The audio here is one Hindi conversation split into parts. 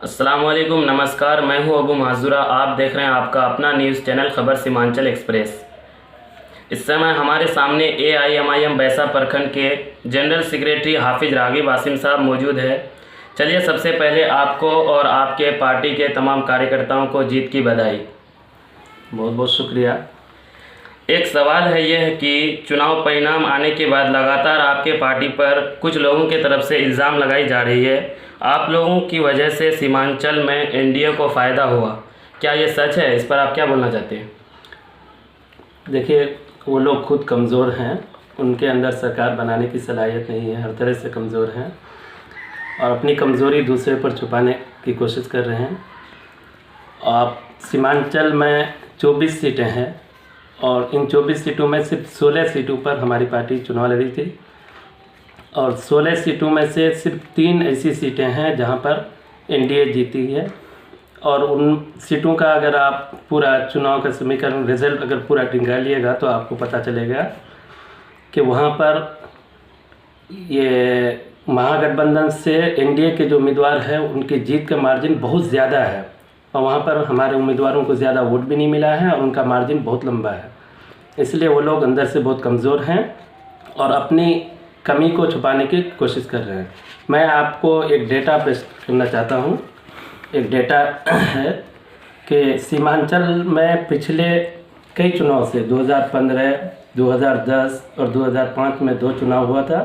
अस्सलामुअलैकुम, नमस्कार। मैं हूं अबू माजुरा। आप देख रहे हैं आपका अपना न्यूज़ चैनल खबर सीमांचल एक्सप्रेस। इस समय हमारे सामने AIMIM बैसा प्रखंड के जनरल सेक्रेटरी हाफिज रागिब आसिम साहब मौजूद है। चलिए सबसे पहले आपको और आपके पार्टी के तमाम कार्यकर्ताओं को जीत की बधाई। बहुत बहुत शुक्रिया। एक सवाल है यह कि चुनाव परिणाम आने के बाद लगातार आपके पार्टी पर कुछ लोगों की तरफ से इल्ज़ाम लगाई जा रही है, आप लोगों की वजह से सीमांचल में एनडीए को फ़ायदा हुआ। क्या ये सच है? इस पर आप क्या बोलना चाहते हैं? देखिए, वो लोग खुद कमज़ोर हैं, उनके अंदर सरकार बनाने की सलाहियत नहीं है, हर तरह से कमज़ोर हैं और अपनी कमज़ोरी दूसरे पर छुपाने की कोशिश कर रहे हैं। आप सीमांचल में 24 सीटें हैं और इन 24 सीटों में सिर्फ 16 सीटों पर हमारी पार्टी चुनाव लड़ी थी और 16 सीटों में से सिर्फ 3 ऐसी सीटें हैं जहां पर एनडीए जीती है। और उन सीटों का अगर आप पूरा चुनाव का समीकरण रिजल्ट अगर पूरा निकालिएगा तो आपको पता चलेगा कि वहां पर ये महागठबंधन से एनडीए के जो उम्मीदवार हैं उनकी जीत का मार्जिन बहुत ज़्यादा है और वहाँ पर हमारे उम्मीदवारों को ज़्यादा वोट भी नहीं मिला है और उनका मार्जिन बहुत लंबा है। इसलिए वो लोग अंदर से बहुत कमज़ोर हैं और अपनी कमी को छुपाने की कोशिश कर रहे हैं। मैं आपको एक डेटा पेश करना चाहता हूँ। एक डेटा है कि सीमांचल में पिछले कई चुनाव से 2015, 2010 और 2005 में 2 चुनाव हुआ था,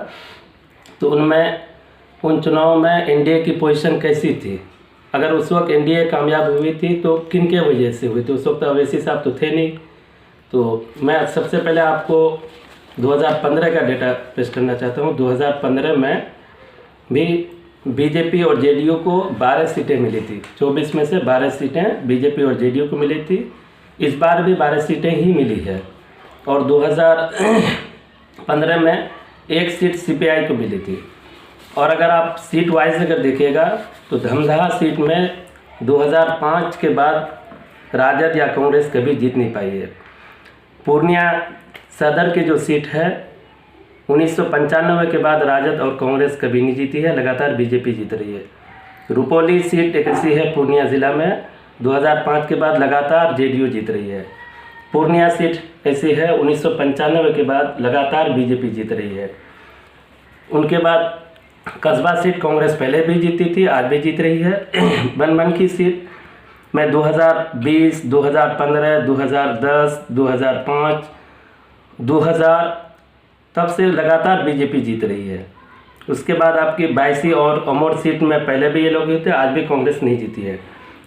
तो उन चुनाव में एनडीए की पोजीशन कैसी थी। अगर उस वक्त एनडीए कामयाब हुई थी तो किन के वजह से हुई थी? उस वक्त अवैसी साहब तो थे नहीं। तो मैं सबसे पहले आपको 2015 का डेटा पेश करना चाहता हूँ। 2015 में भी बीजेपी और जेडीयू को 12 सीटें मिली थी। 24 में से 12 सीटें बीजेपी और जेडीयू को मिली थी। इस बार भी 12 सीटें ही मिली है और 2015 में 1 सीट सीपीआई को मिली थी। और अगर आप सीट वाइज अगर देखिएगा तो धमदाहा सीट में 2005 के बाद राजद या कांग्रेस कभी जीत नहीं पाई है। पूर्णिया सदर की जो सीट है 1995 के बाद राजद और कांग्रेस कभी नहीं जीती है, लगातार बीजेपी जीत रही है। रुपौली सीट एक ऐसी है पूर्णिया ज़िला में, 2005 के बाद लगातार जेडीयू जीत रही है। पूर्णिया सीट ऐसी है 1995 के बाद लगातार बीजेपी जीत रही है। उनके बाद कस्बा सीट कांग्रेस पहले भी जीती थी, आज भी जीत रही है। बनमन की सीट में 2020, 2015, 2010, 2005, 2000 तब से लगातार बीजेपी जीत रही है। उसके बाद आपकी 22 और अमोर सीट में पहले भी ये लोग जीते, आज भी कांग्रेस नहीं जीती है।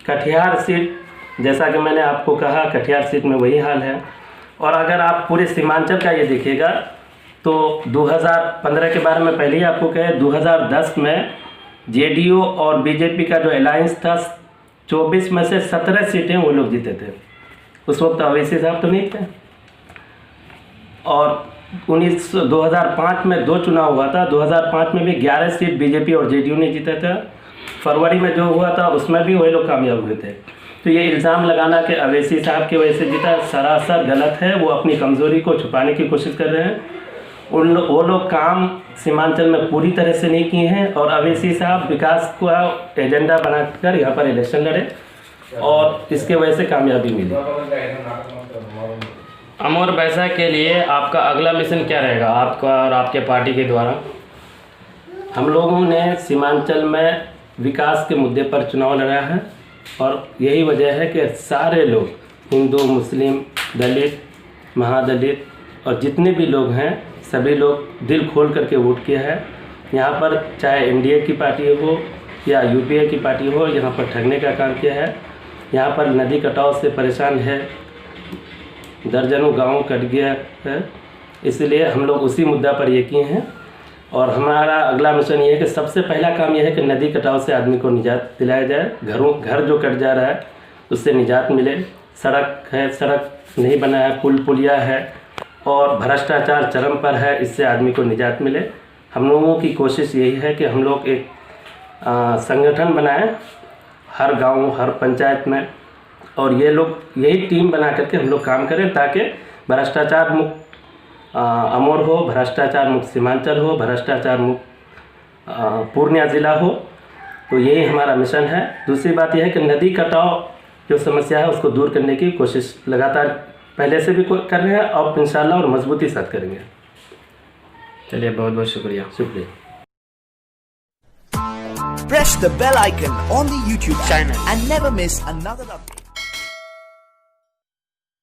कटिहार सीट, जैसा कि मैंने आपको कहा, कटिहार सीट में वही हाल है। और अगर आप पूरे सीमांचल का ये देखिएगा तो 2015 के बारे में पहले ही आपको कहे, 2010 में जेडीयू और बीजेपी का जो अलायंस था 24 में से 17 सीटें वो लोग जीते थे। उस वक्त अवैसी साहब तो नहीं थे। और 2005 में 2 चुनाव हुआ था, 2005 में भी 11 सीट बीजेपी और जेडीयू ने जीता था। फरवरी में जो हुआ था उसमें भी वही लोग कामयाब हुए थे। तो ये इल्ज़ाम लगाना कि अवैसी साहब की वजह से जीता, सरासर गलत है। वो अपनी कमज़ोरी को छुपाने की कोशिश कर रहे हैं। वो लोग काम सीमांचल में पूरी तरह से नहीं किए हैं और अवैसी साहब विकास का एजेंडा बनाकर यहाँ पर इलेक्शन लड़े और इसके वजह से कामयाबी मिली। अमोर बैसा के लिए आपका अगला मिशन क्या रहेगा, आपका और आपके पार्टी के द्वारा? हम लोगों ने सीमांचल में विकास के मुद्दे पर चुनाव लड़ा है और यही वजह है कि सारे लोग, हिंदू, मुस्लिम, दलित, महादलित और जितने भी लोग हैं, सभी लोग दिल खोल करके वोट किया है। यहाँ पर चाहे एनडीए की पार्टी हो या यूपीए की पार्टी हो, यहाँ पर ठगने का काम किया है। यहाँ पर नदी कटाव से परेशान है, दर्जनों गांव कट गया है, इसलिए हम लोग उसी मुद्दा पर ये किए हैं। और हमारा अगला मिशन ये है कि सबसे पहला काम यह है कि नदी कटाव से आदमी को निजात दिलाया जाए। घर जो कट जा रहा है उससे निजात मिले। सड़क है, सड़क नहीं बना है, पुल पुलिया है और भ्रष्टाचार चरम पर है, इससे आदमी को निजात मिले। हम लोगों की कोशिश यही है कि हम लोग एक संगठन बनाएं हर गांव, हर पंचायत में, और ये लोग यही टीम बना करके हम लोग काम करें ताकि भ्रष्टाचार मुक्त अमोर हो, भ्रष्टाचार मुक्त सीमांचल हो, भ्रष्टाचार मुक्त पूर्णिया ज़िला हो तो यही हमारा मिशन है। दूसरी बात यह है कि नदी कटाव जो समस्या है उसको दूर करने की कोशिश लगातार पहले से भी कर रहे हैं और इंशाल्लाह और मजबूती साथ करेंगे। चलिए, बहुत बहुत शुक्रिया। शुक्रिया। Press the bell icon on the YouTube channel and never miss another update.